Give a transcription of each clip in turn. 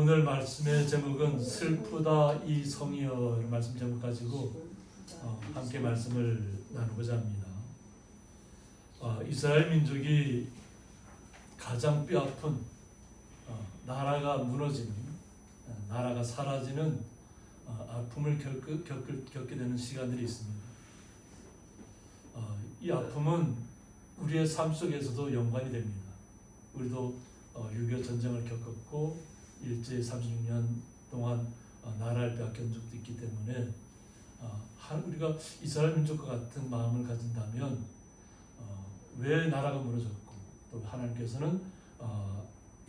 오늘 말씀의 제목은 슬프다 이 성이여라는 말씀 제목 가지고 함께 말씀을 나누고자 합니다. 이스라엘 민족이 가장 뼈아픈 나라가 무너지는, 나라가 사라지는 아픔을 겪게 되는 시간들이 있습니다. 이 아픔은 우리의 삶 속에서도 연관이 됩니다. 우리도 6.25 전쟁을 겪었고 일제 36년 동안 나라를 빼앗긴 적도 있기 때문에 우리가 이스라엘 민족과 같은 마음을 가진다면 왜 나라가 무너졌고 또 하나님께서는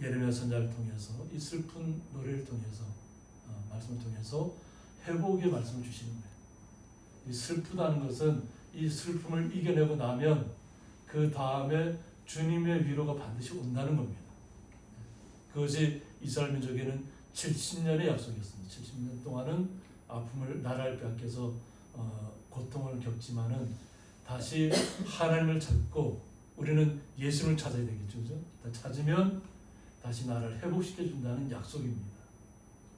예레미야 선지자를 통해서 이 슬픈 노래를 통해서 말씀을 통해서 회복의 말씀을 주시는 거예요. 이 슬프다는 것은 이 슬픔을 이겨내고 나면 그 다음에 주님의 위로가 반드시 온다는 겁니다. 그것이 이스라엘 민족에는 70년의 약속이었습니다. 70년 동안은 아픔을 나라를 빼앗겨서 고통을 겪지만은 다시 하나님을 찾고 우리는 예수님을 찾아야 되겠죠, 그죠? 찾으면 다시 나라를 회복시켜 준다는 약속입니다.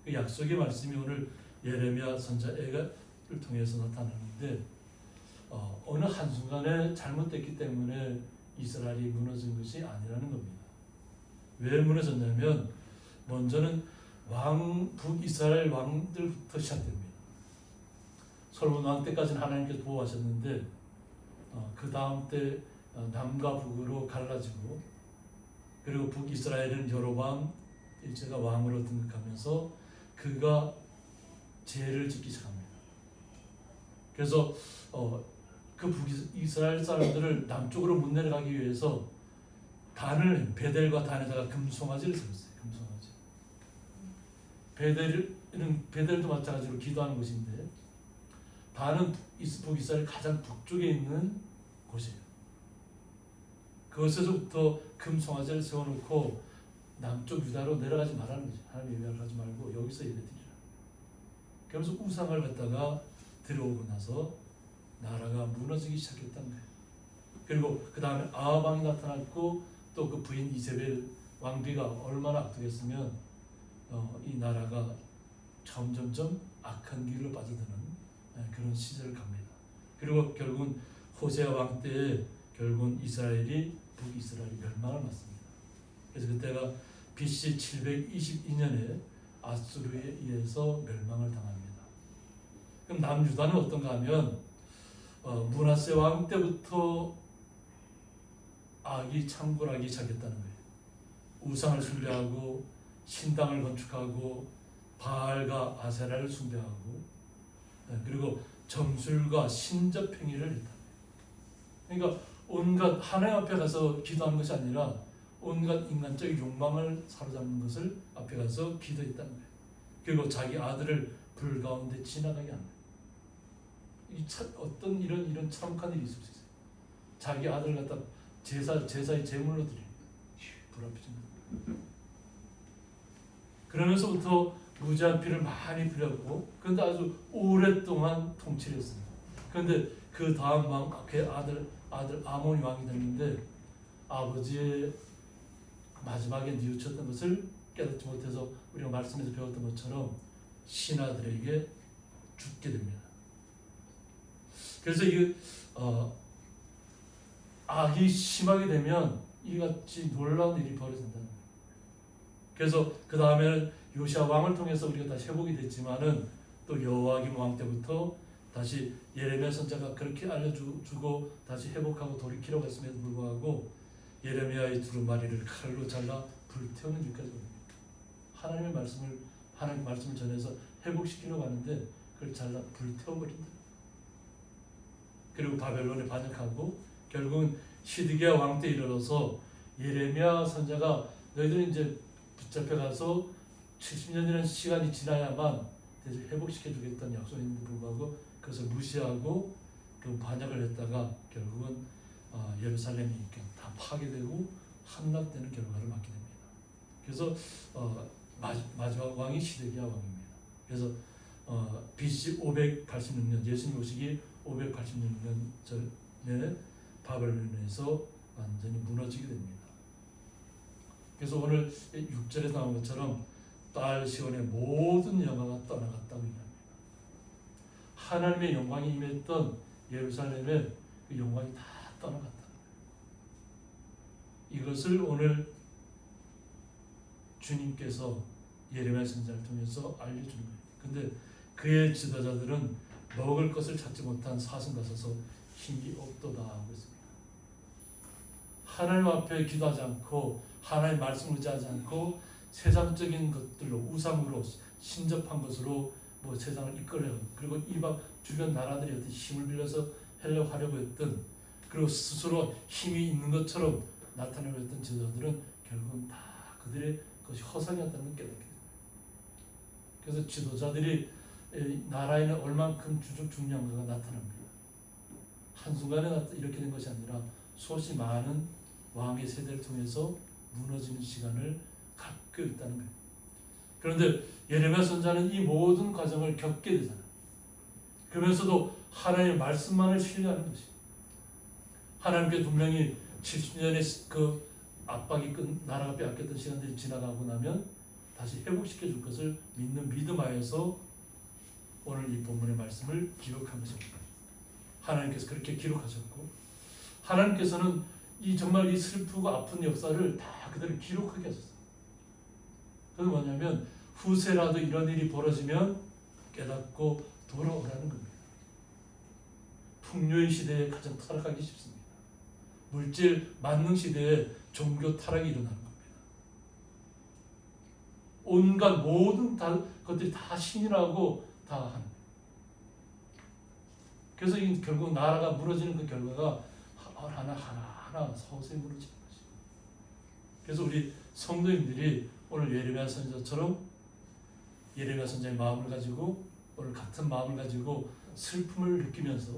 그 약속의 말씀이 오늘 예레미야 선지자를 통해서 나타나는데 어느 한순간에 잘못됐기 때문에 이스라엘이 무너진 것이 아니라는 겁니다. 왜 무너졌냐면 먼저는 북이스라엘 왕들부터 시작됩니다. 솔로몬 왕 때까지는 하나님께서 보호하셨는데 그 다음 때 남과 북으로 갈라지고 그리고 북이스라엘은 여로보암 일제가 왕으로 등극하면서 그가 죄를 짓기 시작합니다. 그래서 그 북이스라엘 사람들을 남쪽으로 못 내려가기 위해서 베델과 단에다가 금송아지를 세웠어요. 금송아지. 베델도 마찬가지로 기도하는 곳인데 단은 북이스라엘 가장 북쪽에 있는 곳이에요. 그것에서부터 금송아지를 세워놓고 남쪽 유다로 내려가지 말라는 거죠. 하나님이 내려가지 말고 여기서 예배드리라. 그러면서 우상을 갖다가 들어오고 나서 나라가 무너지기 시작했다는 거예요. 그리고 그 다음에 아합 왕이 나타났고 또 그 부인 이세벨 왕비가 얼마나 악독했으면 이 나라가 점점점 악한 길로 빠져드는 그런 시절을 갑니다. 그리고 결국은 호세아 왕 때에 결국은 북이스라엘이 멸망을 맞습니다. 그래서 그때가 BC 722년에 아수르에 의해서 멸망을 당합니다. 그럼 남유다는 어떤가 하면 므낫세 왕 때부터 악이 창궐하기 시작했다는 거예요. 우상을 숭배하고 신당을 건축하고 바알과 아세라를 숭배하고 그리고 점술과 신접 행위를 했다. 그러니까 온갖 하나님 앞에 가서 기도하는 것이 아니라 온갖 인간적인 욕망을 사로잡는 것을 앞에 가서 기도했다는 거예요. 그리고 자기 아들을 불 가운데 지나가게 하는 거예요. 어떤 이런 참혹한 일이 있을 수 있어요. 자기 아들을 갖다 제사의 제물로 드립니다. 불 앞에 지나가. 그러면서부터 무지한 피를 많이 뿌렸고 그런데 아주 오랫동안 통치를 했습니다. 그런데 그 다음 왕, 그 아들 아몬이 왕이 됐는데 아버지의 마지막에 뉘우쳤던 것을 깨닫지 못해서 우리가 말씀에서 배웠던 것처럼 신하들에게 죽게 됩니다. 그래서 이 악이 심하게 되면 이같이 놀라운 일이 벌어진다는 거예요. 그래서 그 다음에는 요시야 왕을 통해서 우리가 다시 회복이 됐지만은 또 여호와김 왕 때부터 다시 예레미야 선지자가 그렇게 알려주고 다시 회복하고 돌이키려고 했음에도 불구하고 예레미야의 두루마리를 칼로 잘라 불태우는 일까지 옵니다. 하나님 말씀을 전해서 회복시키려고 하는데 그걸 잘라 불태워버린다. 그리고 바벨론에 반역하고 결국은 시드기야 왕 때 이르러서 예레미야 선지자가 너희들은 이제 붙잡혀가서 70년이라는 시간이 지나야만 회복시켜주겠다는 약속했는데 불구하고 그것을 무시하고 그 반역을 했다가 결국은 예루살렘이 다 파괴되고 함락되는 결과를 맞게 됩니다. 그래서 마지막 왕이 시드기야 왕입니다. 그래서 BC 586년 예수님 오시기 586년 전에 바벨론에서 완전히 무너지게 됩니다. 그래서 오늘 6절에 나온 것처럼 딸 시온의 모든 영광가 떠나갔다고 얘기합니다. 하나님의 영광이 임했던 예루살렘의 그 영광이 다 떠나갔다. 이것을 오늘 주님께서 예레미야 선지자를 통해서 알려주는 거예요. 근데 그의 지도자들은 먹을 것을 찾지 못한 사슴같아서 힘이 없도다 하고 있습니다. 하나님 앞에 기도하지 않고 하나님의 말씀을 의지하지 않고 세상적인 것들로 우상으로 신접한 것으로 뭐 세상을 이끌어요. 그리고 이방 주변 나라들이 어떤 힘을 빌려서 하려고 했던, 그리고 스스로 힘이 있는 것처럼 나타내고 했던 지도자들은 결국은 다 그들의 것이 허상이었다는 걸 깨닫게 됩니다. 그래서 지도자들이 나라에는 얼만큼 중요한가가 나타납니다. 한순간에 이렇게 된 것이 아니라 수없이 많은 왕의 세대를 통해서 무너지는 시간을 갖고 있다는 거예요. 그런데 예레미야 선지자는 이 모든 과정을 겪게 되잖아요. 그러면서도 하나님의 말씀만을 신뢰하는 것이에요. 하나님께 분명히 70년의 그 압박이 나라가 빼앗겼던 시간들이 지나가고 나면 다시 회복시켜 줄 것을 믿는 믿음 하에서 오늘 이 본문의 말씀을 기록한 것입니다. 하나님께서 그렇게 기록하셨고, 하나님께서는 정말 이 슬프고 아픈 역사를 다 그대로 기록하게 하셨어요. 그게 뭐냐면 후세라도 이런 일이 벌어지면 깨닫고 돌아오라는 겁니다. 풍요의 시대에 가장 타락하기 쉽습니다. 물질 만능 시대에 종교 타락이 일어나는 겁니다. 온갖 모든 것들이 다 신이라고 다 하는 거예요. 그래서 결국 나라가 무너지는 그 결과가 하나하나 서서히 무너지는 것이죠. 그래서 우리 성도님들이 오늘 예레미야 선지자처럼 예레미야 선지자의 마음을 가지고 오늘 같은 마음을 가지고 슬픔을 느끼면서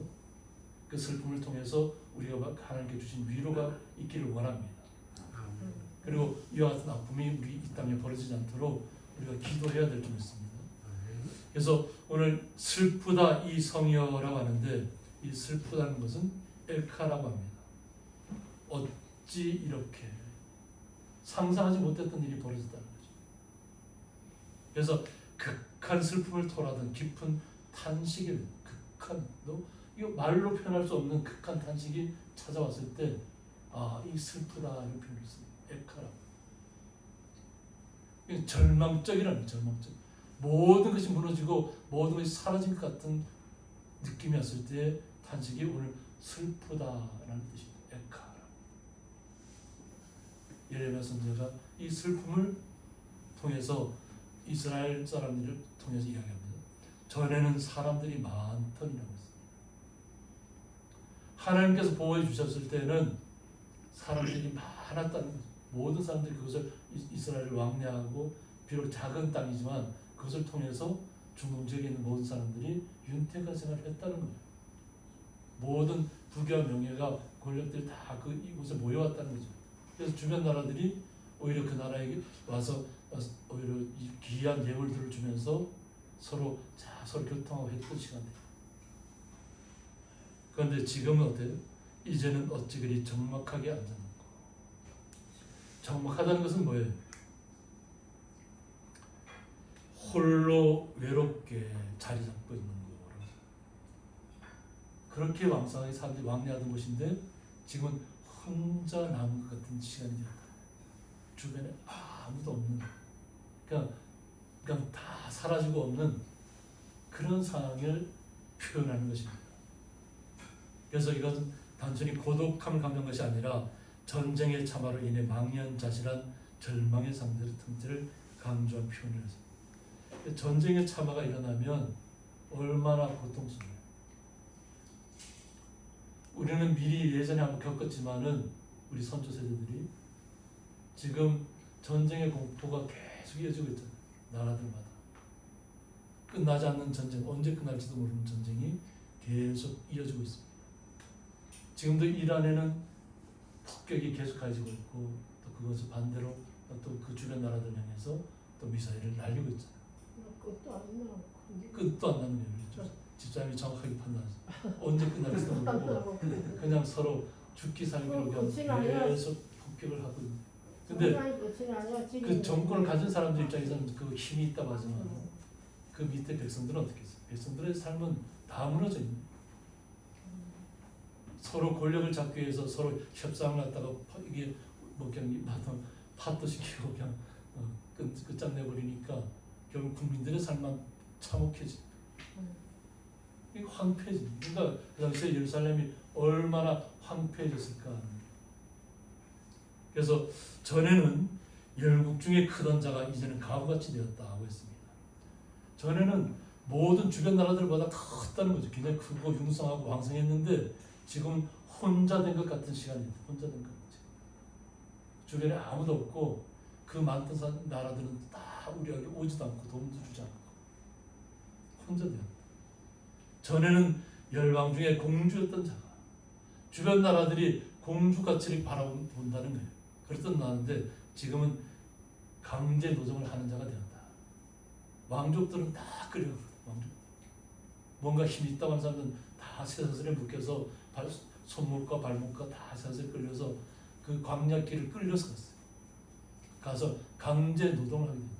그 슬픔을 통해서 우리가 하나님께 주신 위로가 있기를 원합니다. 그리고 이와 같은 아픔이 우리 이 땅에 벌어지지 않도록 우리가 기도해야 될 점 있습니다. 그래서 오늘 슬프다 이 성이여라고 하는데, 이 슬프다는 것은 엘카라고 합니다. 어찌 이렇게 상상하지 못했던 일이 벌어졌다는 거죠. 그래서 극한 슬픔을 토하던 깊은 탄식을, 이거 말로 표현할 수 없는 극한 탄식이 찾아왔을 때, 이 슬프다 이런 표현을 씁니다. 엘카라. 절망적이라는, 절망적. 모든 것이 무너지고 모든 것이 사라진 것 같은 느낌이 왔을 때 탄식이 오늘 슬프다라는 뜻입니다. 엘카라. 예레미야 선지자가 이 슬픔을 통해서 이스라엘 사람들을 통해서 이야기합니다. 전에는 사람들이 많더니라고 했습니다. 하나님께서 보호해 주셨을 때는 사람들이 많았다는 거죠. 모든 사람들이 그것을 이스라엘을 왕래하고 비록 작은 땅이지만 그것을 통해서 중동 지역에 있는 모든 사람들이 윤택한 생활을 했다는 거예요. 모든 부귀와 명예가 권력들이 다 이곳에 모여왔다는 거죠. 그래서 주변 나라들이 오히려 그 나라에 와서 오히려 이 귀한 예물들을 주면서 서로 교통하고 했던 시간이에요. 그런데 지금은 어때요? 이제는 어찌 그리 적막하게 앉아놓고. 적막하다는 것은 뭐예요? 홀로 외롭게 자리 잡고 있는 거라고. 그렇게 왕성하게 사람들이 왕래하던 곳인데 지금은 혼자 남은 것 같은 시간이 되었다. 주변에 아무도 없는, 그냥 다 사라지고 없는 그런 상황을 표현하는 것입니다. 그래서 이것은 단순히 고독함을 감정한 것이 아니라 전쟁의 참화로 인해 망연자실한 절망의 상태를 강조한 표현이었습니다. 전쟁의 참화가 일어나면 얼마나 고통스러워요. 우리는 미리 예전에 한번 겪었지만은 우리 선조 세대들이 지금 전쟁의 공포가 계속 이어지고 있잖아요. 나라들마다 끝나지 않는 전쟁, 언제 끝날지도 모르는 전쟁이 계속 이어지고 있습니다. 지금도 이란에는 폭격이 계속 가해지고 있고, 또 그것을 반대로 또 그 주변 나라들 향해서 또 미사일을 날리고 있잖아요. 끝도 안 나는 거예요. 집사님이 정확하게 판단하죠. 언제 끝날지도 모르고 그냥 서로 죽기 살기로 계속 폭격을 하고 있는. 근데 그 정권을 가진 사람들 입장에서는 그 힘이 있다고 하지만 그 밑에 백성들은 어떻게 했어요? 백성들의 삶은 다 무너져 있는 거예요. 서로 권력을 잡기 위해서 서로 협상을 하다가 이게 뭐 그냥 팥도 시키고 그냥 끝장내버리니까 결국 국민들의 삶만 참혹해지. 이게 황폐지. 그러니까 그 당시에 예루살렘이 얼마나 황폐해졌을까. 그래서 전에는 열국 중에 크던 자가 이제는 가부같이 되었다고 했습니다. 전에는 모든 주변 나라들보다 컸다는 거죠. 굉장히 크고 융성하고 왕성했는데 지금 혼자 된 것 같은 시간입니다. 혼자 된 것 같죠. 주변에 아무도 없고 그 많던 나라들은 다 우리에게 오지도 않고 도움도 주지 않고 혼자 되었다. 전에는 열왕 중에 공주였던 자가 주변 나라들이 공주 가치를 바라본다는 거예요. 그랬던 나라인데 지금은 강제 노정을 하는 자가 되었다. 왕족들은 다 끌려가거든. 왕족. 뭔가 힘이 있다고 하는 사람들은 다 쇠사슬에 묶여서 손목과 발목과 다 쇠사슬에 끌려서 그 광야길을 끌려서 갔어요. 가서 강제 노동을 하게 됩니다.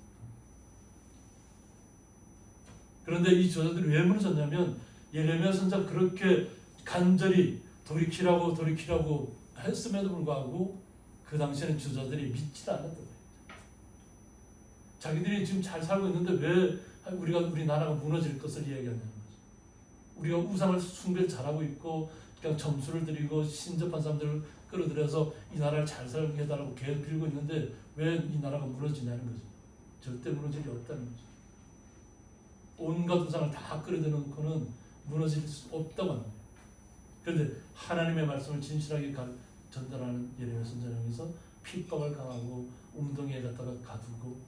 그런데 이 저자들이 왜 무너졌냐면 예레미야 선지자가 그렇게 간절히 돌이키라고 했음에도 불구하고 그 당시에는 저자들이 믿지 않았던 거예요. 자기들이 지금 잘 살고 있는데 왜 우리 나라가 무너질 것을 이야기하냐는 거죠. 우리가 우상을 숭배를 잘하고 있고 그냥 점수를 드리고 신접한 사람들을 끌어들여서 이 나라를 잘 살게 해달라고 계속 빌고 있는데 왜 이 나라가 무너지냐는 거죠. 절대 무너질 리 없다는 거죠. 온갖 우상을 다 끌어들여놓고는 무너질 수 없다고 합니다. 그런데 하나님의 말씀을 진실하게 전달하는 예레미야 선지자에서 핍박을 강하고 웅덩이에 갖다가 가두고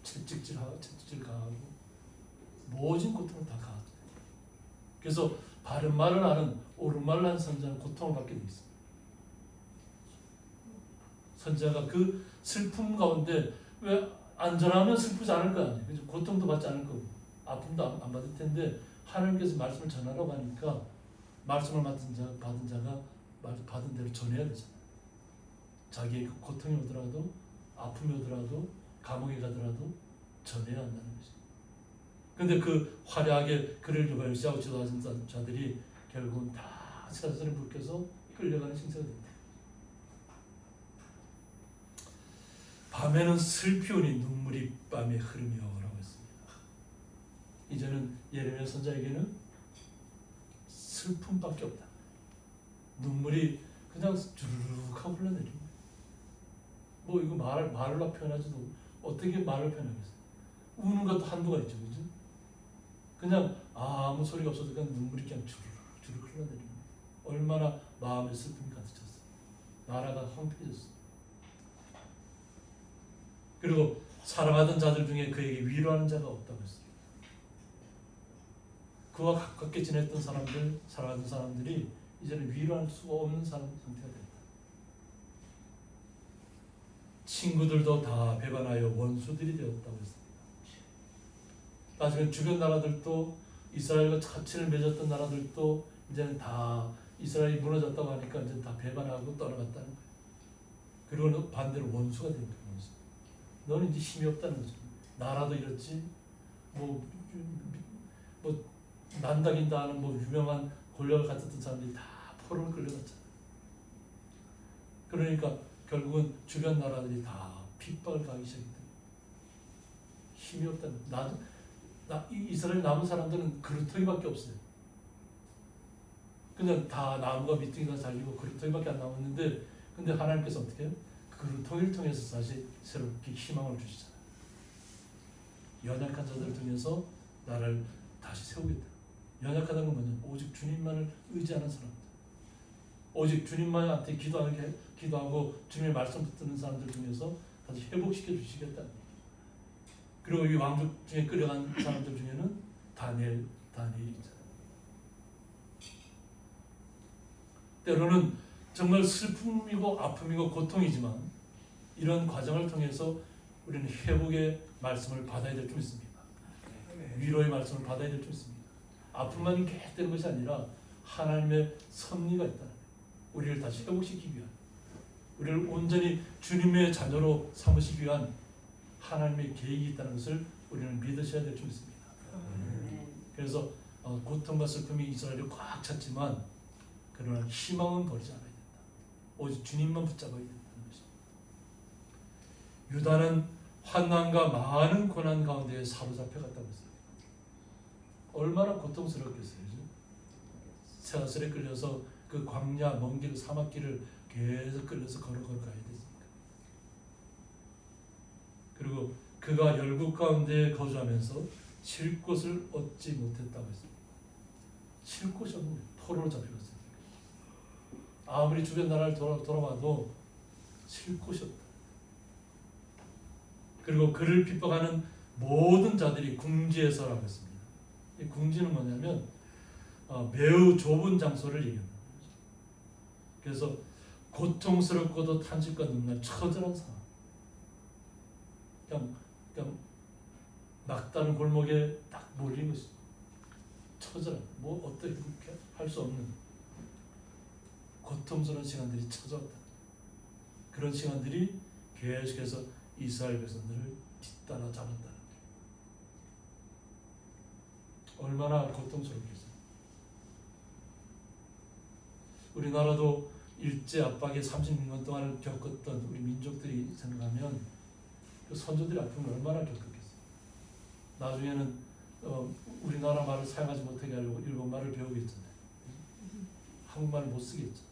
채찍질 강하고 모진 고통을 다 강하죠. 그래서 바른 말을 하는 옳은 말을 하는 선지자는 고통을 받게 돼 있습니다. 선지자가 그 슬픔 가운데 왜 안전하면 슬프지 않을 거 아니에요. 그래서 고통도 받지 않을 거고 아픔도 안 받을 텐데 하나님께서 말씀을 전하라고 하니까 말씀을 받은 자가 받은 대로 전해야 되잖아요. 자기의 그 고통이 오더라도 아픔이 오더라도 감옥에 가더라도 전해야 한다는 거죠. 그런데 그 화려하게 그를 멸시하고 지도하는 자들이 결국은 다 쇠사슬에 묶여서 끌려가는 신세가 됩니다. 밤에는 슬피 오니 눈물이 밤에 흐르며라고 했습니다. 이제는 예레미야 선지자에게는 슬픔밖에 없다. 눈물이 그냥 주르륵 하고 흘러내립니다. 뭐 이거 말로 표현하지도 어떻게 말을 표현하겠어요? 우는 것도 한도가 있죠, 그죠? 그냥 아무 소리가 없어도 그냥 눈물이 그냥 주르륵 흘러내립니다. 얼마나 마음에 슬픔이 가득 찼어요. 나라가 황폐해졌어요. 그리고 사랑하던 자들 중에 그에게 위로하는 자가 없다고 했어요. 그와 가깝게 지냈던 사람들, 사랑하던 사람들이 이제는 위로할 수가 없는 상태가 됐다. 친구들도 다 배반하여 원수들이 되었다고 했습니다. 나중에 주변 나라들도 이스라엘과 같이를 맺었던 나라들도 이제는 다 이스라엘이 무너졌다고 하니까 이제 다 배반하고 떠나갔다는 거예요. 그리고 반대로 원수가 된 거예요. 원수. 너는 이제 힘이 없다는 거죠. 나라도 이렇지, 뭐 난다긴다 하는 뭐 유명한 권력을 가졌던 사람들이 다 포로를 끌려갔잖아요. 그러니까 결국은 주변 나라들이 다 핍박을 가기 시작했다. 힘이 없다는 이스라엘 남은 사람들은 그루터기밖에 없어요. 그냥 다 나무가 밑둥이가 잘리고 그루터기밖에 안 남았는데 근데 하나님께서 어떻게 해요? 그루터기를 통해서 다시 새롭게 희망을 주시잖아요. 연약한 자들을 통해서 나를 다시 세우겠다. 연약하다는 건 뭐냐? 오직 주님만을 의지하는 사람들. 오직 주님만한테 기도하고 주님의 말씀 듣는 사람들 중에서 다시 회복시켜 주시겠다. 그리고 이 왕족 중에 끌려간 사람들 중에는 다니엘이 있잖아요. 때로는 정말 슬픔이고 아픔이고 고통이지만 이런 과정을 통해서 우리는 회복의 말씀을 받아야 될 줄 믿습니다. 위로의 말씀을 받아야 될 줄 믿습니다. 아픔만이 계속되는 것이 아니라 하나님의 섭리가 있다. 우리를 다시 회복시키기 위한 우리를 온전히 주님의 자녀로 삼으시기 위한 하나님의 계획이 있다는 것을 우리는 믿으셔야 될 줄 믿습니다. 그래서 고통과 슬픔이 이스라엘을 꽉 찼지만 그러나 희망은 버리지 않아야 된다. 오직 주님만 붙잡아야 된다는 것입니다. 유다는 환난과 많은 고난 가운데 사로잡혀 갔다고 했어요. 얼마나 고통스럽겠어요. 새하늘에 끌려서 그 광야 먼 길 사막길을 계속 끌려서 걸어 가야 됐습니까? 그리고 그가 열국 가운데 거주하면서 쉴 곳을 얻지 못했다고 했습니다. 쉴 곳이 없는 거예요. 포로로 잡혀갔어요. 아무리 주변 나라를 돌아봐도 쉴 곳이 없다. 그리고 그를 핍박하는 모든 자들이 궁지에서라고 했습니다. 이 궁지는 뭐냐면 매우 좁은 장소를 얘기합니다. 그래서 고통스럽고도 탄식과 눈물 처절한 상황. 그냥 막다른 골목에 딱 몰린 것이 처절한, 뭐 어떻게 할 수 없는 고통스러운 시간들이 찾아왔다. 그런 시간들이 계속해서 이스라엘 백성들을 뒤따라 잡았다는 거예요. 얼마나 고통스럽겠어요. 우리나라도 일제 압박에 36년 동안 겪었던 우리 민족들이 생각하면 그 선조들의 아픔을 얼마나 겪었겠어요. 나중에는 우리나라 말을 사용하지 못하게 하려고 일본 말을 배우겠잖아요. 한국말을 못 쓰겠죠.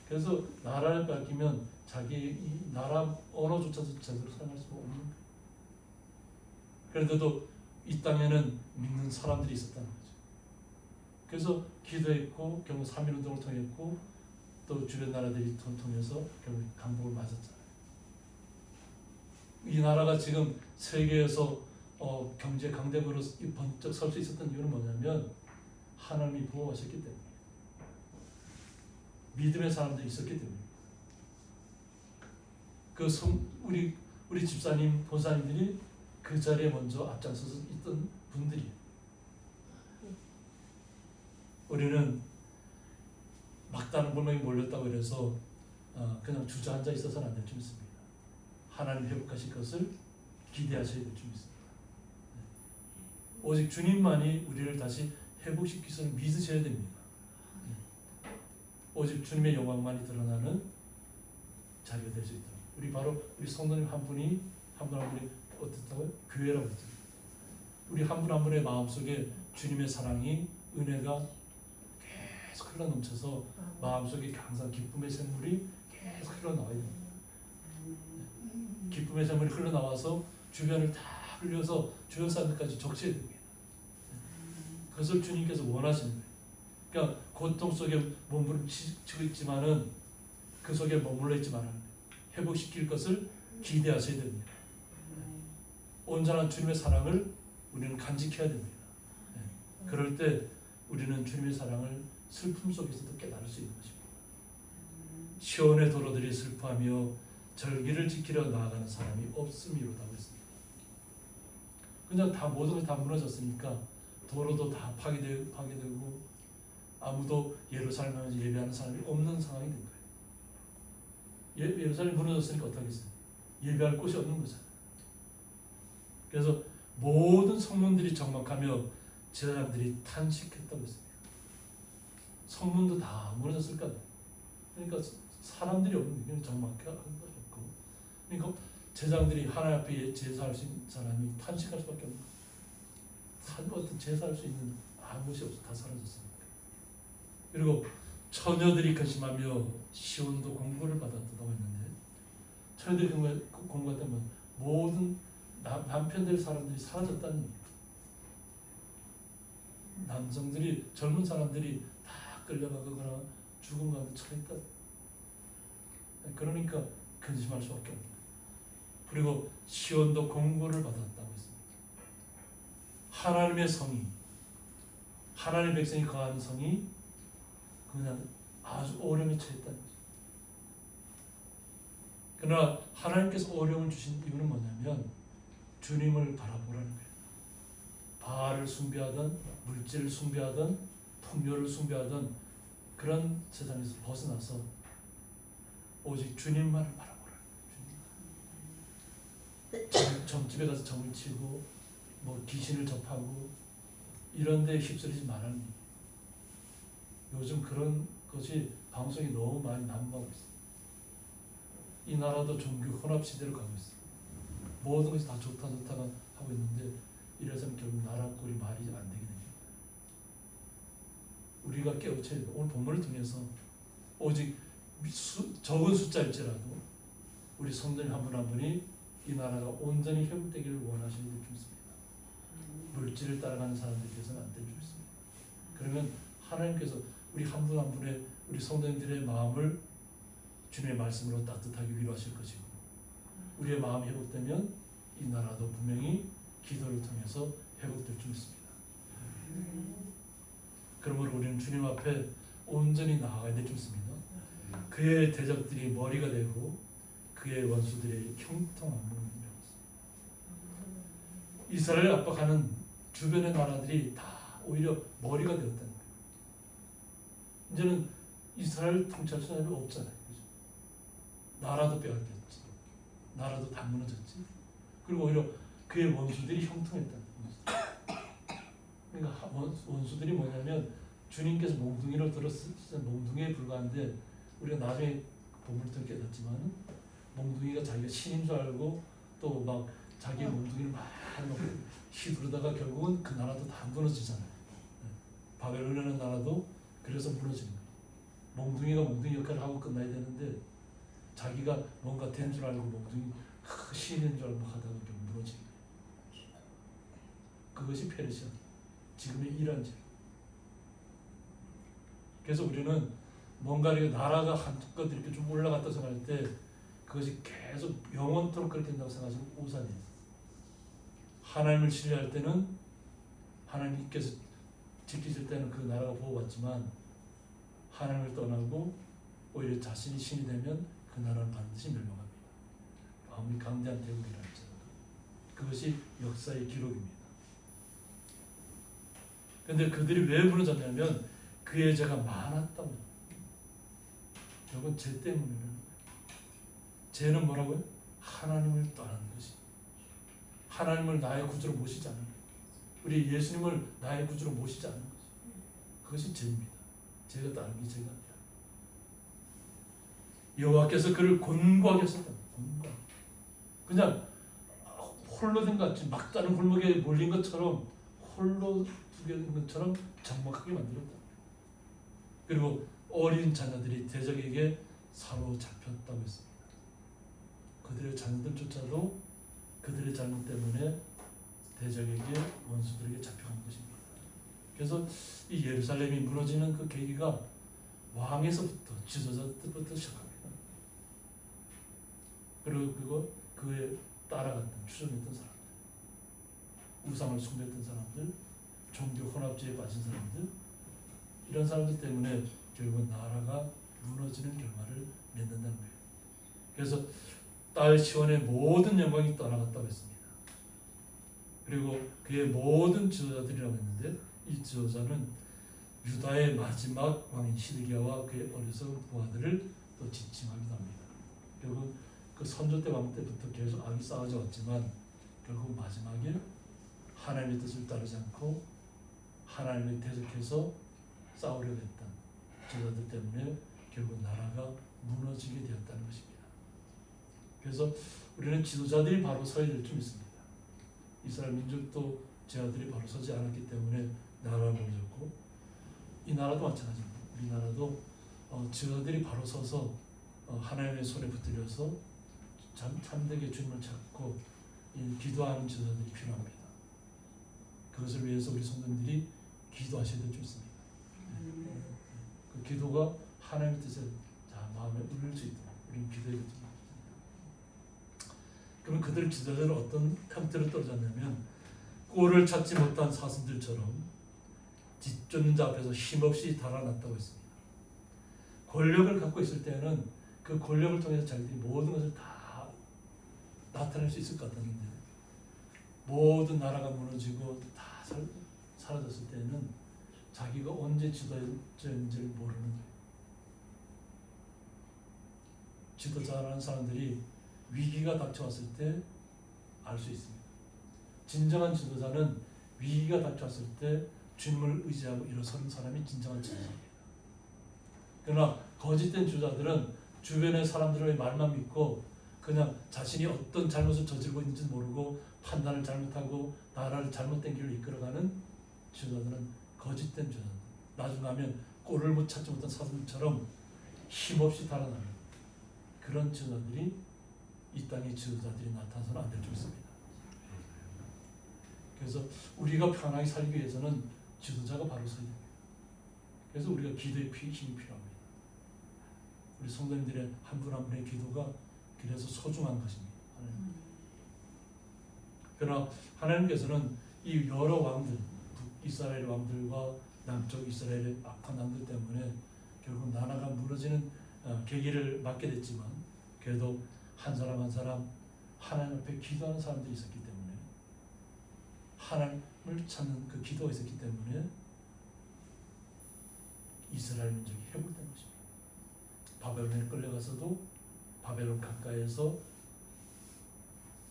그래서 나라를 뺏기면 자기 이 나라 언어조차도 제대로 사용할 수가 없는 거예요. 그런데도 이 땅에는 믿는 사람들이 있었다는 거죠. 그래서 기도했고 결국 3.1운동을 통했고 또 주변 나라들이 통해서 결국 강복을 맞았잖아요. 이 나라가 지금 세계에서 경제 강대국으로 번쩍 설 수 있었던 이유는 뭐냐면 하나님이 보호하셨기 때문에 믿음의 사람들이 있었기 때문에 우리 집사님, 본사님들이 그 자리에 먼저 앞장서서 있던 분들이에요. 우리는 막다른 골목에 몰렸다고 해서 그냥 주저앉아 있어서는 안 될 줄 믿습니다. 하나님 회복하실 것을 기대하셔야 될 줄 믿습니다. 오직 주님만이 우리를 다시 회복시킬 수 믿으셔야 됩니다. 오직 주님의 영광만이 드러나는 자리가 될 수 있다. 우리 성도님 한 분이 어떻다고요? 교회라고 했죠. 우리 한 분 한 분의 마음속에 주님의 사랑이 은혜가 계속 흘러넘쳐서 마음속에 항상 기쁨의 샘물이 계속 흘러나와야 됩니다. 기쁨의 샘물이 흘러나와서 주변을 다 흘려서 주변 사람들까지 적셔야 됩니다. 그것을 주님께서 원하시는 거예요. 그러니까 고통 속에 몸부림치고 있지만은 그 속에 머물러 있지 말아야 돼요. 회복시킬 것을 기대하셔야 됩니다. 온전한 주님의 사랑을 우리는 간직해야 됩니다. 그럴 때 우리는 주님의 사랑을 슬픔 속에서도 깨달을 수 있는 것입니다. 시온의 도로들이 슬퍼하며 절기를 지키려 나아가는 사람이 없음이로다고 했습니다. 그냥 다 모든 것이 다 무너졌으니까 도로도 다 파괴되고 아무도 예루살렘에서 예배하는 사람이 없는 상황이 된 거예요. 예루살렘이 무너졌으니까 어떡하겠어요? 예배할 곳이 없는 거잖아요. 그래서 모든 성문들이 적막하며 제사장들이 탄식했다고 했습니다. 성문도 다 무너졌을 거예요. 그러니까 사람들이 없는 게 적막하고 그러니까 제사장들이 하나님 앞에 제사할 수 있는 사람이 탄식할 수밖에 없는 거예요. 어떤 제사할 수 있는 아무것이 없어 다 사라졌습니다. 그리고 처녀들이 근심하며 시온도 공고를 받았다고 했는데 처녀들이 공고했다면 모든 남편들 사람들이 사라졌다는 얘기예요. 남성들이 젊은 사람들이 다 끌려가거나 죽은 가운데 처했다. 그러니까 근심할 수밖에 없는 거예요. 그리고 시온도 공고를 받았다고 했습니다. 하나님의 성이 하나님의 백성이 거하는 성이 그냥 아주 어려움에 처했다는 거죠. 그러나 하나님께서 어려움을 주신 이유는 뭐냐면 주님을 바라보라는 거예요. 바알을 숭배하던 물질을 숭배하던 풍요를 숭배하던 그런 세상에서 벗어나서 오직 주님만을 바라보라. 점집에 가서 점을 치고 뭐 귀신을 접하고 이런 데 휩쓸리지 말라는 얘기예요. 요즘 그런 것이 방송이 너무 많이 난무하고 있어요. 이 나라도 종교 혼합 시대로 가고 있어요. 모든 것이 다 좋다 좋다가 하고 있는데 이래서는 결국 나라 꼴이 말이 안 되게 됩니다. 우리가 깨우쳐야 돼요. 오늘 본문을 통해서 오직 적은 숫자일지라도 우리 성도님 한 분 한 분이 이 나라가 온전히 회복되기를 원하시는 줄 믿습니다. 물질을 따라가는 사람들께서는 안 될 줄 믿습니다. 그러면 하나님께서 우리 한 분 한 분의 우리 성도님들의 마음을 주님의 말씀으로 따뜻하게 위로하실 것이고 우리의 마음이 회복되면 이 나라도 분명히 기도를 통해서 회복될 줄 믿습니다. 그러므로 우리는 주님 앞에 온전히 나아가야 될 줄 믿습니다. 그의 대적들이 머리가 되고 그의 원수들의 형통한 문을 메웠습니다. 이스라엘을 압박하는 주변의 나라들이 다 오히려 머리가 되었다는 거예요. 이제는 이스라엘 통치할 사람이 없잖아요. 그죠? 나라도 빼앗겼지. 나라도 다 무너졌지. 그리고 오히려 그의 원수들이 형통했다는 거예요. 그러니까 원수들이 뭐냐면 주님께서 몽둥이를 들었을 때 몽둥이에 불과한데 우리가 나중에 본문을 통해 깨닫지만 몽둥이가 자기가 신인 줄 알고 또 막 자기의 몽둥이를 막 휘두르다가 결국은 그 나라도 다 무너지잖아요. 바벨론이라는 나라도 그래서 무너지는 거예요. 몽둥이가 몽둥이 역할을 하고 끝나야 되는데 자기가 뭔가 된 줄 알고 몽둥이 신인 줄 알고 하다가 좀 무너지는 거예요. 그것이 페르시아 지금의 이란제. 그래서 우리는 뭔가 나라가 한껏 이렇게 좀 올라갔다 생각할 때 그것이 계속 영원토록 그렇게 된다고 생각하시면 오산이에요. 하나님을 신뢰할 때는 하나님께서 지키실 때는 그 나라가 보호받지만 하나님을 떠나고 오히려 자신이 신이 되면 그 나라는 반드시 멸망합니다. 아무리 강대한 대국이라 할지라도 그것이 역사의 기록입니다. 그런데 그들이 왜 무너졌냐면 그의 죄가 많았다고. 이건 죄 때문이라는 거예요. 죄는 뭐라고요? 하나님을 떠나는 것이. 하나님을 나의 구주로 모시지 않는 거예요. 우리 예수님을 나의 구주로 모시지 않는 거죠. 그것이 죄입니다. 죄가 다른 게 죄가 아니라. 여호와께서 그를 곤고하게 하셨다. 곤고하게. 그냥 홀로 된 것 같이 막다른 골목에 몰린 것처럼 홀로 두게 된 것처럼 적막하게 만들었다. 그리고 어린 자녀들이 대적에게 사로잡혔다고 했습니다. 그들의 자녀들조차도 그들의 잘못 때문에 대적에게 원수들에게 잡혀간 것입니다. 그래서 이 예루살렘이 무너지는 그 계기가 왕에서부터 지도자 때부터 시작합니다. 그리고 그에 따라갔던 추종했던 사람들, 우상을 숭배했던 사람들, 종교 혼합주의에 빠진 사람들, 이런 사람들 때문에 결국 나라가 무너지는 결과를 맺는다는 거예요. 그래서 딸 시온의 모든 영광이 떠나갔다고 했습니다. 그리고 그의 모든 지도자들이라고 했는데 이 지도자는 유다의 마지막 왕인 시드기야와 그의 어리석은 부하들을 또 지칭하기도 합니다. 결국 그 선조 때 왕 때부터 계속 악이 쌓아져 왔지만 결국 마지막에 하나님의 뜻을 따르지 않고 하나님의 대적해서 싸우려고 했던 지도자들 때문에 결국 나라가 무너지게 되었다는 것입니다. 그래서 우리는 지도자들이 바로 서야 될 줄 믿습니다. 이스라엘 민족도 제자들이 바로 서지 않았기 때문에 나라가 무너졌고 이 나라도 마찬가지입니다. 우리나라도 지도자들이 바로 서서 하나님의 손에 붙들려서 참되게 주님을 찾고 기도하는 지도자들이 필요합니다. 그것을 위해서 우리 성도님들이 기도하셔야 될 줄 믿습니다. 그 기도가 하나님의 뜻에 마음에 울릴 수 있도록 우리는 기도해야겠죠. 그러면 그들 지도자들은 어떤 형태로 떨어졌냐면 꼴을 찾지 못한 사슴들처럼 뒷쫓는 자 앞에서 힘없이 달아났다고 했습니다. 권력을 갖고 있을 때는 그 권력을 통해서 자기들이 모든 것을 다 나타낼 수 있을 것 같았는데 모든 나라가 무너지고 다 사라졌을 때는 자기가 언제 지도자인지를 모르는 거예요. 지도자라는 사람들이 위기가 닥쳐왔을 때 알 수 있습니다. 진정한 지도자는 위기가 닥쳐왔을 때 주님을 의지하고 일어서는 사람이 진정한 지도자입니다. 그러나 거짓된 지도자들은 주변의 사람들의 말만 믿고 그냥 자신이 어떤 잘못을 저지르고 있는지 모르고 판단을 잘못하고 나라를 잘못된 길로 이끌어가는 지도자들은 거짓된 지도자들. 나중에 가면 꼴을 못 찾지 못한 사슴처럼 힘없이 달아나는 그런 지도자들이 이 땅의 지도자들이 나타나서는 안 될 줄 믿습니다. 그래서 우리가 편하게 살기 위해서는 지도자가 바로 서야 됩니다. 그래서 우리가 기도의 힘이 필요합니다. 우리 성도님들의 한 분 한 분의 기도가 그래서 소중한 것입니다. 그러나 하나님께서는 이 여러 왕들, 이스라엘 왕들과 남쪽 이스라엘의 악한 왕들 때문에 결국 나라가 무너지는 계기를 맞게 됐지만 그래도 한 사람 한 사람 하나님 앞에 기도하는 사람들이 있었기 때문에 하나님을 찾는 그 기도가 있었기 때문에 이스라엘 민족이 회복된 것입니다. 바벨론에 끌려가서도 바벨론 가까이에서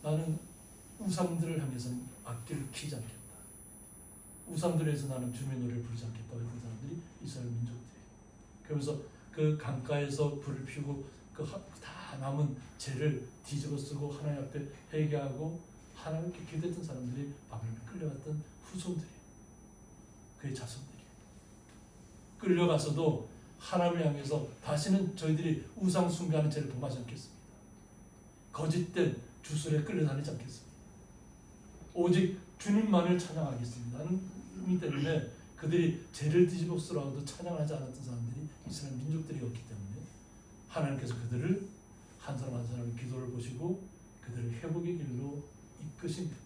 나는 우상들을 향해서는 악기를 키지 않겠다. 우상들에서 나는 주님의 노래를 부르지 않겠다고 했던 사람들이 이스라엘 민족들이에요. 그러면서 그 강가에서 불을 피우고 그 다 남은 죄를 뒤집어 쓰고 하나님 앞에 회개하고 하나님께 기도했던 사람들이 바벨론에 끌려갔던 후손들이에요. 그의 자손들이에요. 끌려가서도 하나님을 향해서 다시는 저희들이 우상 숭배하는 죄를 범하지 않겠습니다. 거짓된 주술에 끌려다니지 않겠습니다. 오직 주님만을 찬양하겠습니다 하는 의미 때문에 그들이 죄를 뒤집어 쓰라고도 찬양하지 않았던 사람들이 이스라엘 민족들이었기 때문에 하나님께서 그들을 한 사람 한 사람의 기도를 보시고 그들을 회복의 길로 이끄십니다.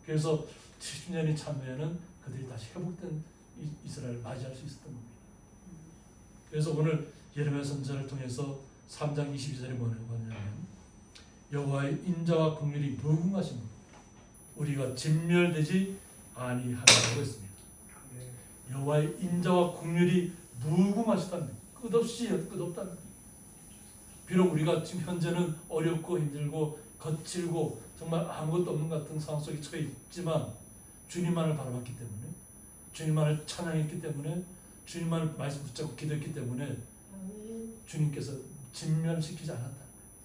그래서 70년이 참여에는 그들이 다시 회복된 이스라엘을 맞이할 수 있었던 겁니다. 그래서 오늘 예레미야 선지자를 통해서 3장 22절에 뭐라고 하냐면 여호와의 인자와 긍휼이 무궁하심으로 우리가 진멸되지 아니하리라고 했습니다. 여호와의 인자와 긍휼이 무궁하시다는 끝없다는 비록 우리가 지금 현재는 어렵고 힘들고 거칠고 정말 아무것도 없는 같은 상황 속에 처해 있지만 주님만을 바라봤기 때문에 주님만을 찬양했기 때문에 주님만을 말씀 붙잡고 기도했기 때문에 주님께서 진멸시키지 않았다는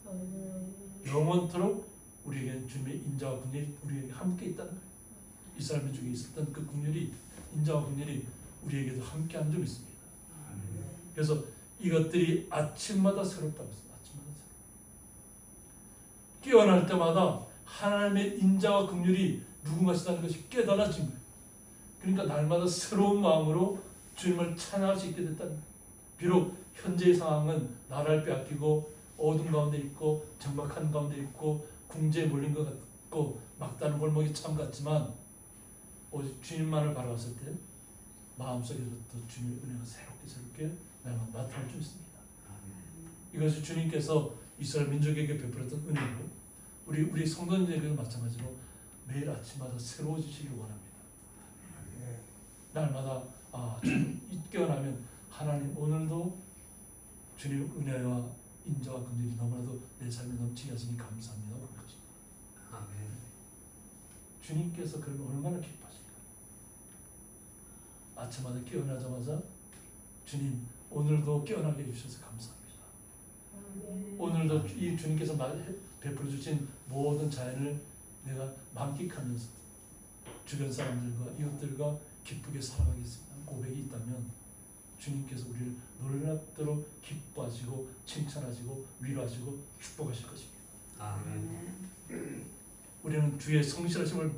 거예요. 영원토록 우리에게 주님의 인자와 긍휼이 우리에게 함께 있다는 거예요. 이스라엘 민족에 있었던 그 긍휼이 인자와 긍휼이 우리에게도 함께한 점이 있습니다. 그래서 이것들이 아침마다 새롭다고 했습니다. 아침마다 새롭다. 깨어날 때마다 하나님의 인자와 긍휼이 무궁하시다는 것이 깨달아진 거예요. 그러니까 날마다 새로운 마음으로 주님을 찬양할 수 있게 됐다는 거예요. 비록 현재의 상황은 나라를 빼앗기고 어둠 가운데 있고 적막한 가운데 있고 궁지에 몰린 것 같고 막다른 골목이 참 같지만 오직 주님만을 바라봤을 때 마음속에서부터 주님의 은혜가 새롭게 나타날 수 있습니다. 이것이 주님께서 이스라엘 민족에게 베풀었던 은혜고 우리 성도님들에게도 마찬가지로 매일 아침마다 새로워지시길 원합니다. 날마다 깨어나면 하나님 오늘도 주님 은혜와 인자와 긍휼이 너무나도 내 삶에 넘치게 하시니 감사합니다. 아멘. 주님께서 그러면 얼마나 기뻐하실까? 아침마다 깨어나자마자 주님 오늘도 깨어나게 해주셔서 감사합니다. 아멘. 오늘도 이 주님께서 베풀어 주신 모든 자연을 내가 만끽하면서 주변 사람들과 이웃들과 기쁘게 살아가겠습니다. 고백이 있다면 주님께서 우리를 놀랍도록 기뻐하시고 칭찬하시고 위로하시고 축복하실 것입니다. 아멘. 우리는 주의 성실하심을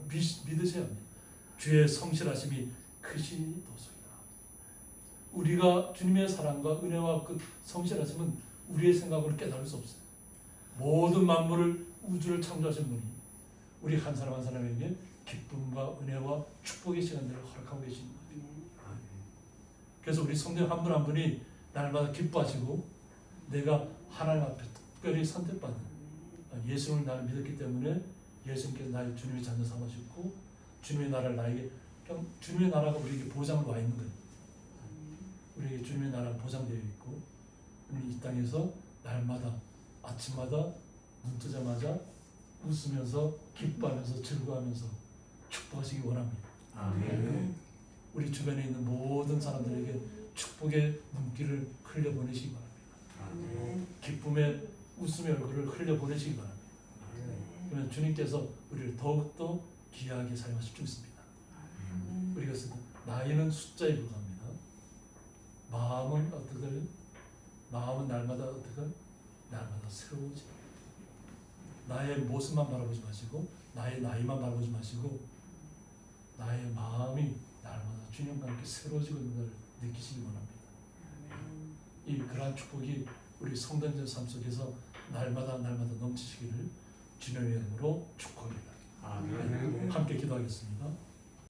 믿으셔야 합니다. 주의 성실하심이 크시도소이다. 우리가 주님의 사랑과 은혜와 그 성실하심은 우리의 생각으로 깨달을 수 없어요. 모든 만물을 우주를 창조하신 분이 우리 한 사람 한 사람에게 기쁨과 은혜와 축복의 시간들을 허락하고 계시는 거예요. 그래서 우리 성도 한 분 한 분이 날마다 기뻐하시고 내가 하나님 앞에 특별히 선택받은 예수님을 나를 믿었기 때문에 예수님께서 나의 주님의 자녀 삼으셨고 주님의 나라를 나에게 주님의 나라가 우리에게 보장을 와 있는 거예요. 우리에게 주님의 나라가 보장되어 있고 우리 이 땅에서 날마다 아침마다 눈 뜨자마자 웃으면서 기뻐하면서 즐거워하면서 축복하시기 원합니다. 아멘. 우리 주변에 있는 모든 사람들에게 축복의 눈길을 흘려보내시기 바랍니다. 아멘. 기쁨의 웃음의 얼굴을 흘려보내시기 바랍니다. 그러면 주님께서 우리를 더욱더 귀하게 사용하실 수 있습니다. 우리가 쓰는 나이는 숫자에 불과합니다. 마음은 어떻게? 마음은 날마다 어떻게? 날마다 새로워지. 나의 모습만 바라보지 마시고 나의 나이만 바라보지 마시고 나의 마음이 날마다 주님과 함께 새로워지고 있는 것을 느끼시기 원합니다. 이 그러한 축복이 우리 성도님들 삶 속에서 날마다 넘치시기를 주님의 이름으로 축복합니다. 아멘. 함께 기도하겠습니다.